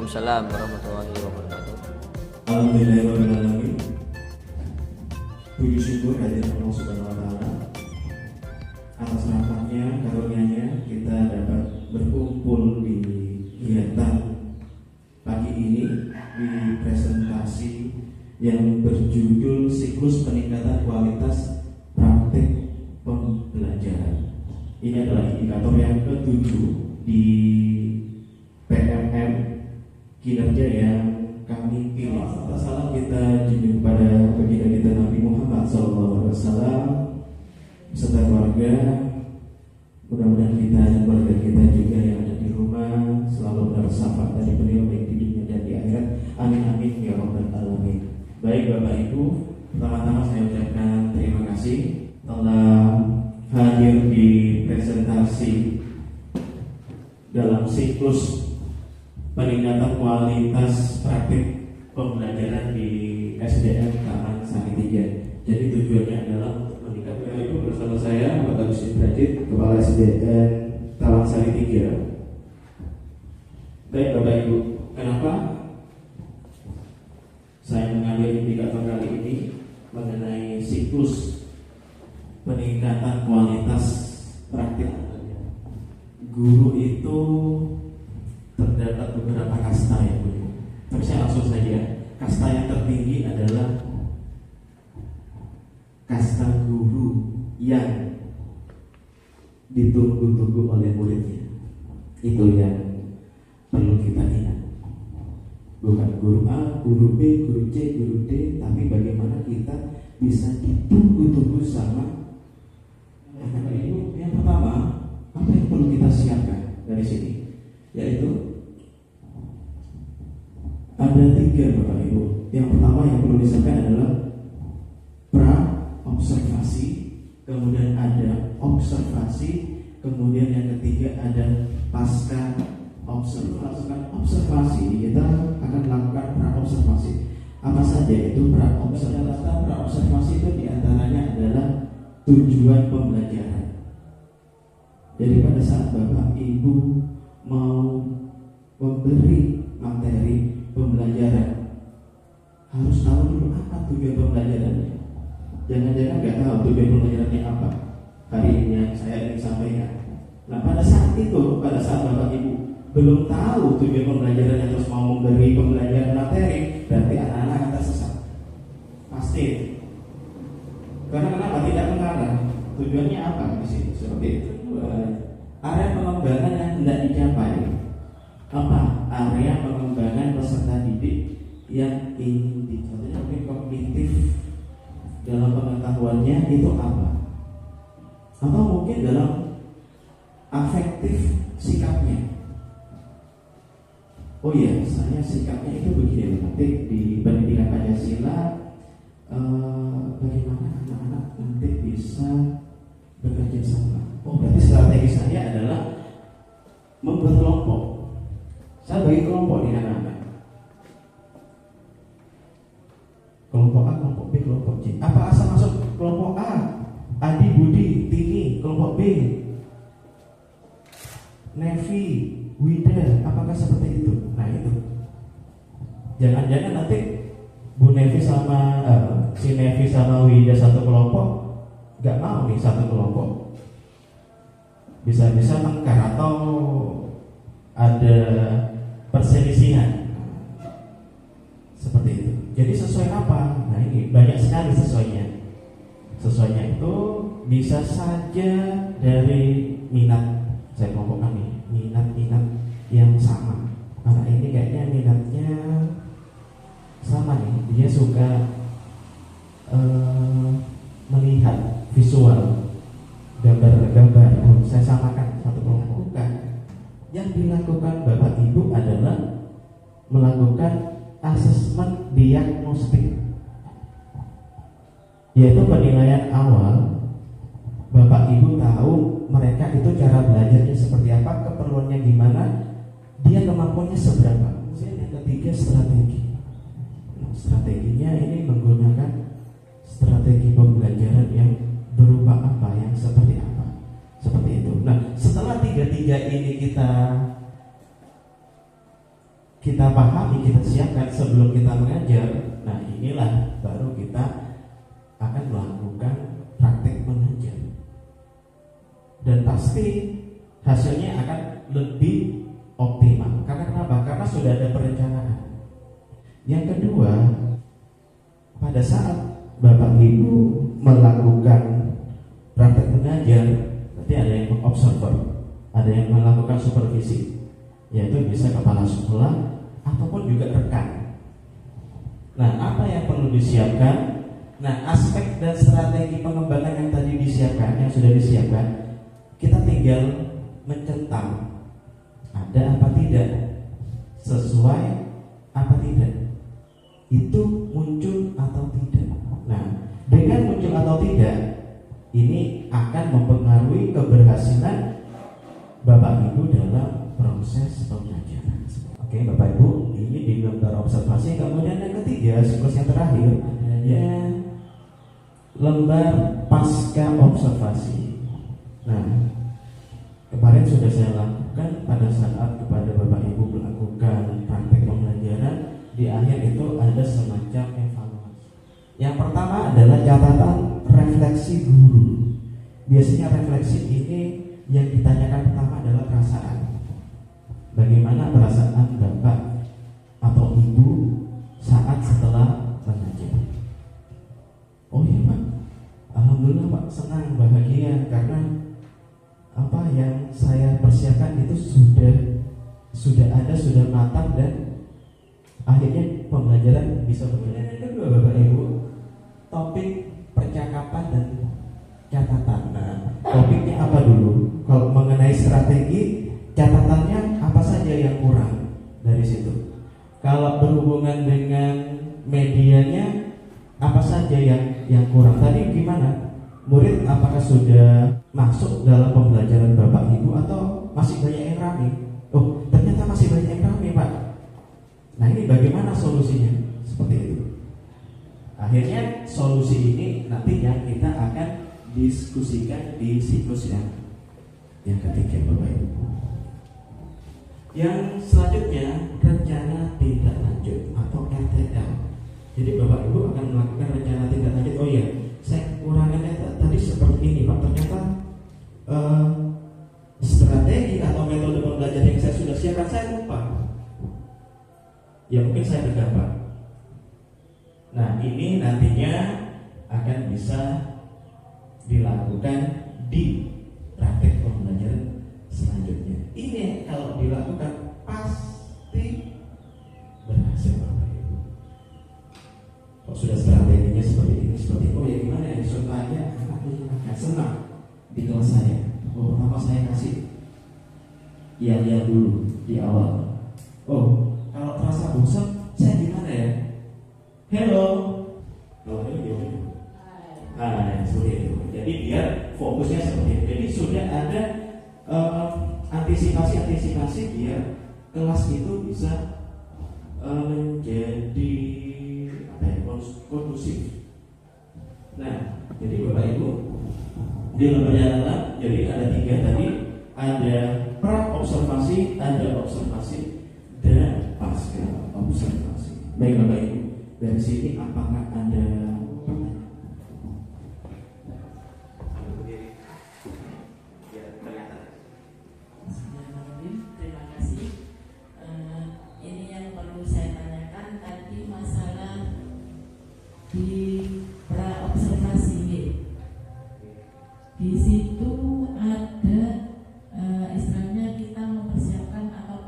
Waalaikumsalam warahmatullahi wabarakatuh. Alhamdulillahirrahmanirrahim. Puji syukur hadirat Allah Subhanahu wa Ta'ala atas rahmatnya, karunia-Nya kita dapat berkumpul di kegiatan pagi ini di presentasi yang berjudul siklus peningkatan kualitas praktik pembelajaran. Ini adalah indikator yang ke-7 di PMM kinerja yang kami pilih. Salam kita junjung kepada baginda kita Nabi Muhammad SAW beserta keluarga. Mudah-mudahan kita dan keluarga kita juga yang ada di rumah selalu bersama dari beliau baik di dunia dan di akhirat. Amin amin ya rabbal alamin. Baik Bapak Ibu, pertama-tama saya ucapkan terima kasih telah hadir di presentasi dalam siklus peningkatan kualitas praktik pembelajaran di SDN Taman Sari 3. Jadi tujuannya adalah untuk meningkatkan itu bersama saya Bapak Agus Ibrahim, Kepala SDN Taman Sari 3. Baik Bapak Ibu, kenapa saya mengambil indikator kali ini mengenai siklus peningkatan kualitas praktik guru itu terdapat beberapa kasta ya Bu. Tapi saya langsung saja. Kasta yang tertinggi adalah kasta guru yang ditunggu-tunggu oleh muridnya. Itu yang perlu kita ingat. Bukan guru A, guru B, guru C, guru D, tapi bagaimana kita bisa ditunggu-tunggu sama Bapak Ibu. Yang pertama, apa yang perlu kita siapkan dari sini? Yaitu ada 3 Bapak Ibu. Yang pertama yang perlu disiapkan adalah pra-observasi, kemudian ada observasi, kemudian yang ketiga ada pasca observasi. Kita akan melakukan pra-observasi. Apa saja itu pra-observasi? Pra-observasi itu diantaranya adalah tujuan pembelajaran. Jadi pada saat Bapak Ibu mau memberi materi pembelajaran, harus tahu dulu apa tujuan pembelajarannya. Jangan-jangan nggak tahu tujuan pembelajarannya apa. Hari ini yang saya ingin sampaikan. Nah pada saat itu, pada saat Bapak Ibu belum tahu tujuan pembelajarannya terus mau memberi pembelajaran materi, berarti anak-anak akan tersesat. Pasti. Karena kenapa tidak mengarah? Tujuannya apa di sini? Seperti itu. Area pengembangan yang hendak dicapai. Apa? Area pengembangan peserta didik yang ingin dicapai. Mungkin kognitif dalam pengetahuannya itu apa? Atau mungkin dalam afektif sikapnya. Oh iya, saya sikapnya itu begini. Nanti di pendidikan Pancasila bagaimana anak-anak nanti bisa bekerja sama. Oh berarti strategi saya adalah membuat kelompok. Saya bagi kelompok di anak-anak. Kelompok A, kelompok B, kelompok C. Apa asal masuk kelompok A? Adi, Budi, Tini. Kelompok B, Nevi, Wida. Apakah seperti itu? Nah itu. Jangan-jangan nanti Bu Nevi sama si Nevi sama Wida satu kelompok, nggak mau nih satu kelompok. Bisa-bisa tengkar atau ada perselisihan. Seperti itu. Jadi sesuai apa? Nah ini banyak sekali sesuainya. Sesuainya itu bisa saja dari minat. Saya kelompokkan nih, minat-minat yang sama. Anak ini kayaknya minatnya sama nih. Dia suka melihat visual, gambar-gambar. Saya samakan satu kelompok. Bukan. Yang dilakukan Bapak Ibu adalah melakukan asesmen diagnostik, yaitu penilaian awal. Bapak Ibu tahu mereka itu cara belajarnya seperti apa, keperluannya gimana, dia kemampuannya seberapa. Yang ketiga strategi. Strateginya ini menggunakan strategi pembelajaran yang berupa apa, yang seperti apa. Seperti itu. Nah, setelah tiga-tiga ini kita kita pahami, kita siapkan sebelum kita mengajar, nah inilah baru kita akan melakukan praktek mengajar. Dan pasti hasilnya akan lebih optimal. Karena kenapa? Karena sudah ada perencanaan. Yang kedua, pada saat Bapak Ibu melakukan praktek mengajar, berarti ada yang mengobserver, ada yang melakukan supervisi, yaitu bisa kepala sekolah ataupun juga rekan. Nah, apa yang perlu disiapkan? Nah, aspek dan strategi pengembangan yang tadi disiapkan, yang sudah disiapkan, kita tinggal mencentang ada apa tidak, sesuai apa tidak, itu muncul atau tidak. Nah, dengan muncul atau tidak, ini akan mempengaruhi keberhasilan Bapak Ibu dalam proses pembelajaran. Oke, Bapak Ibu, ini di lembar observasi. Kemudian yang ketiga, siklus yang terakhir, ya lembar pasca observasi. Nah, kemarin sudah saya lakukan pada saat kepada Bapak Ibu melakukan praktek pembelajaran. Di akhir itu ada semacam evaluasi. Yang pertama adalah catatan refleksi guru. Biasanya refleksi ini yang ditanyakan pertama adalah perasaan. Bagaimana perasaan Bapak atau Ibu saat setelah mengajar? Oh iya Pak, alhamdulillah Pak, senang, bahagia, karena apa yang saya persiapkan itu sudah ada, sudah matang, dan akhirnya pembelajaran bisa berjalan. Yang kedua Bapak Ibu, topik percakapan dan catatan. Nah, topiknya apa dulu? Kalau mengenai strategi, catatannya apa saja yang kurang dari situ. Kalau berhubungan dengan medianya, apa saja yang kurang. Tadi gimana? Murid apakah sudah masuk dalam pembelajaran Bapak Ibu atau masih banyak yang rame? Oh, ternyata masih banyak yang rame Pak. Nah, ini bagaimana solusinya? Seperti itu. Akhirnya solusi ini nanti yang kita akan diskusikan di siklus yang ketiga Bapak Ibu. Yang selanjutnya, rencana tindak lanjut atau RTL. Jadi Bapak Ibu akan melakukan rencana tindak lanjut. Oh iya, saya kurangannya tadi seperti ini Pak. Ternyata strategi atau metode pembelajaran yang saya sudah siapkan saya lupa. Ya mungkin saya tergambar. Nah, ini nantinya akan bisa dilakukan di praktek pembelajaran selanjutnya. Ini kalau dilakukan pasti berhasil Bapak Ibu. Kalau sudah strateginya seperti ini, seperti itu, ya gimana ya? Supaya anaknya senang di kelas saya. Oh, pertama saya kasih iya dulu di awal. Oh, kalau terasa bosan, saya gimana ya? Hello. Oh, ini gimana? Hai, seperti itu. Jadi biar fokusnya seperti itu. Jadi sudah ada antisipasi biar kelas itu bisa menjadi kondusif. Nah, jadi Bapak Ibu di lembar catatan, jadi ada 3 tadi, ada pra observasi, ada observasi, dan pasca observasi. Baik Bapak Ibu, dari sini apakah ada pertanyaan? Terima kasih. Ini yang perlu saya tanyakan tadi masalah di pra observasi. Di situ ada istilahnya kita mempersiapkan atau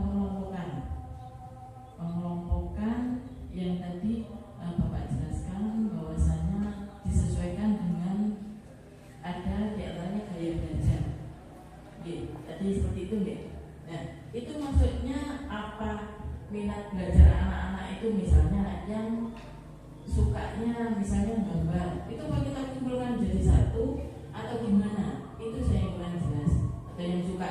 pengelompokan yang tadi Bapak jelaskan bahwasanya disesuaikan dengan ada diantaranya gaya belajar. Tadi seperti itu nggih. Nah, itu maksudnya apa? Minat belajar anak-anak itu misalnya yang sukanya misalnya gambar, itu kalau kita kumpulkan jadi satu atau gimana? Itu saya kurang jelas. Ada yang suka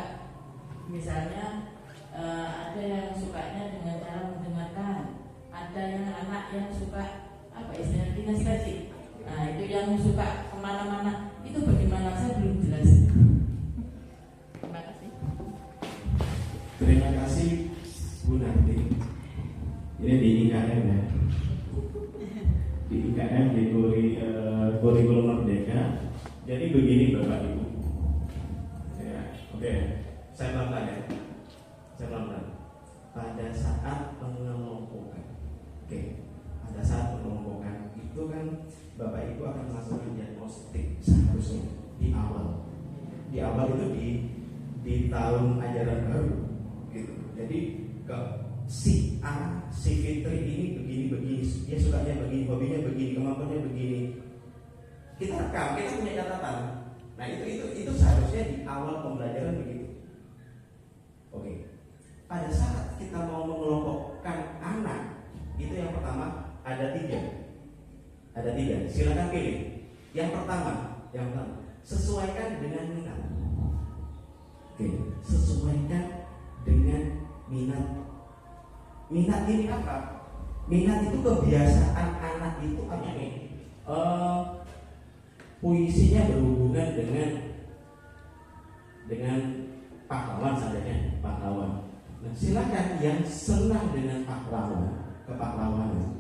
misalnya ada yang sukanya dengan cara mendengarkan, ada yang anak yang suka apa istilahnya kinestetik. Nah, itu yang suka kemana-mana, itu bagaimana? Saya belum jelas. Terima kasih. Terima kasih Bu Nanti. kurikulum merdeka. Jadi begini Bapak Ibu. Ya, oke. Saya pelan-pelan ya. Saya pelan-pelan. Pada saat pengelompokan, oke. Pada saat pengelompokan itu kan Bapak Ibu akan melakukan diagnostik seharusnya di awal. Di awal itu di tahun ajaran baru, gitu. Jadi ke si A, si Fitri ini begini, dia sukanya begini, hobinya begini, kemampuannya begini. Kita rekam, kita punya catatan. Nah itu seharusnya di awal pembelajaran begitu. Oke. Pada saat kita mau mengelompokkan anak, itu yang pertama ada tiga. Silakan pilih. Yang pertama, sesuaikan dengan minat. Oke, sesuaikan dengan minat. Minat ini apa? Minat itu kebiasaan anak itu apa nih? Puisinya berhubungan dengan pahlawan saja, pahlawan. Nah, silakan yang senang dengan kepahlawanan,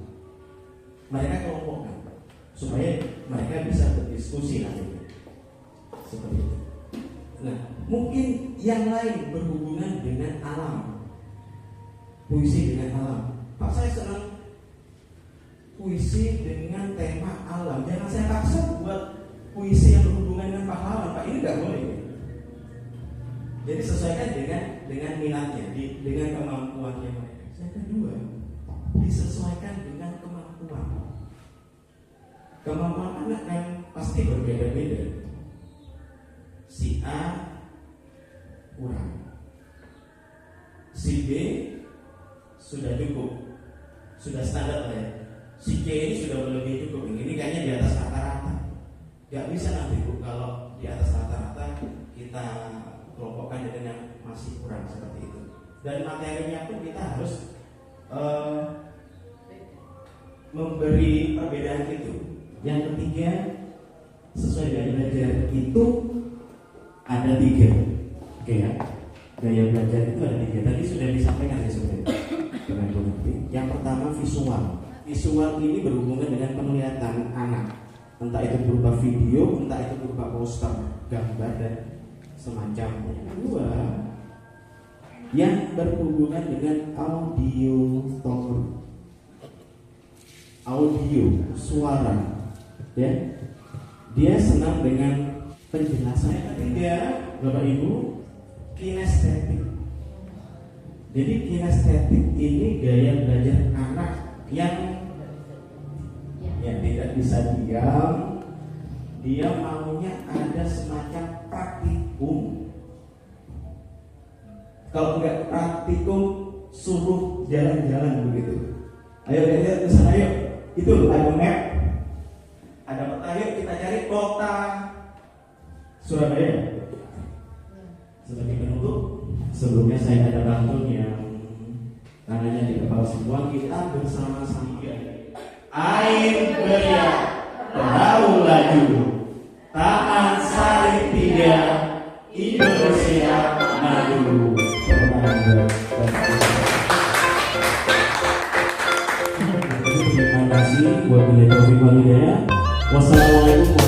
mereka kelompokkan supaya mereka bisa berdiskusi nanti. Seperti itu. Nah, mungkin yang lain berhubungan dengan alam. Puisi dengan alam. Pak, saya senang puisi dengan tema alam. Jangan saya paksa buat puisi yang berhubungan dengan pahlawan, Pak. Ini nggak boleh. Jadi sesuaikan dengan minatnya, dengan kemampuannya mereka. Yang kedua, disesuaikan dengan kemampuan. Kemampuan anak kan pasti berbeda-beda. Si A kurang, si B sudah cukup, sudah standar lah ya. Si C ini sudah lebih cukup. Ini kayaknya di atas rata-rata. Gak bisa nanti Bu kalau di atas rata-rata kita kelompokkan dengan yang masih kurang seperti itu. Dan materinya pun kita harus memberi perbedaan itu. Yang ketiga, sesuai gaya belajar itu ada tiga. Oke ya, gaya belajar itu ada tiga. Tadi sudah disampaikan ya sebenarnya. Yang pertama visual. Visual ini berhubungan dengan penglihatan anak. Entah itu berupa video, entah itu berupa poster, gambar dan semacamnya. Kedua, yang berhubungan dengan audio, suara, ya. Dia senang dengan penjelasan. Yang ketiga, Bapak Ibu, kinestetik. Jadi kinestetik ini gaya belajar anak yang tidak bisa diam. Dia maunya ada semacam praktikum. Kalau enggak praktikum, suruh jalan-jalan begitu. Ayo lihat ke sana yuk. Itu ada map. Ada peta, yuk kita cari kota Surabaya. Sebagai penutup, sebelumnya saya ada pantun yang tangannya di kepala semua. Kita bersama-sama. Air beriak, perahu laju, Taman Sari 3, Indonesia maju. Terima kasih. Wassalamualaikum warahmatullahi wabarakatuh.